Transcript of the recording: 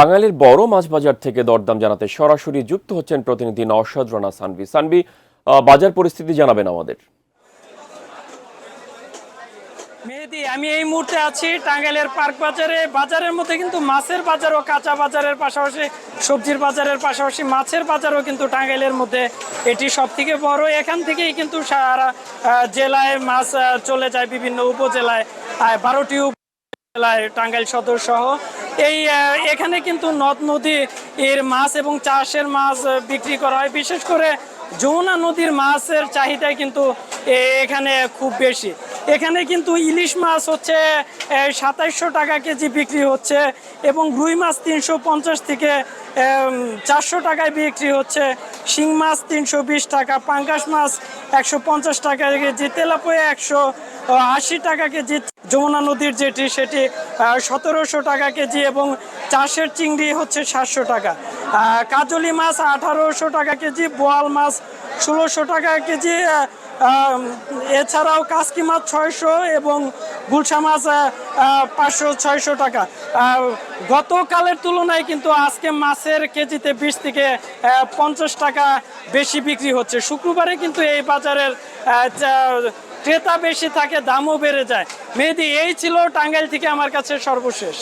টাঙ্গাইলের বড় মাছ বাজার থেকে দরদাম জানাতে সরাসরি যুক্ত হচ্ছেন প্রতিনিধি নওশাদ রানা সানভি। সানভি, বাজার পরিস্থিতি জানাবেন আমাদের। মেহেদি, আমি এই মুহূর্তে আছি টাঙ্গাইলের পার্ক বাজারে। বাজারের মধ্যে কিন্তু মাছের বাজার ও কাঁচা বাজারের পাশাপাশি সবজির বাজারের পাশাপাশি মাছের বাজারও কিন্তু টাঙ্গাইলের মধ্যে এটি সব থেকে বড়। এখান থেকেই কিন্তু সারা জেলায় মাছ চলে যায় বিভিন্ন উপজেলায়, 12টি জেলায় টাঙ্গাইল সদর সহ। এখানে কিন্তু নদ নদী এর মাছ এবং চাষের মাছ বিক্রি করা হয়। বিশেষ করে যমুনা নদীর মাছের চাহিদা কিন্তু এখানে খুব বেশি। এখানে কিন্তু ইলিশ মাছ হচ্ছে 2700 টাকা কেজি বিক্রি হচ্ছে এবং রুই মাছ 350 থেকে 400 টাকায় বিক্রি হচ্ছে। শিং মাছ 320 টাকা, পাঙ্গাস মাছ 150 টাকা কেজি, তেলাপিয়া 180 টাকা কেজি, যমুনা নদীর যেটি সেটি 1700 টাকা কেজি এবং চাষের চিংড়ি হচ্ছে 700 টাকা। কাজলি মাছ 1800 টাকা কেজি, বোয়াল মাছ 1600 টাকা কেজি। এছাড়াও কাসকি মাছ 600 এবং গুলশা মাছ 500-600 টাকা। গতকালের তুলনায় কিন্তু আজকে মাছের কেজিতে 20 থেকে 50 টাকা বেশি বিক্রি হচ্ছে। শুক্রবারে কিন্তু এই বাজারের ক্রেতা বেশি থাকে, দামও বেড়ে যায়। মেহেদি, এই ছিল টাঙ্গাইল থেকে আমার কাছে সর্বশেষ।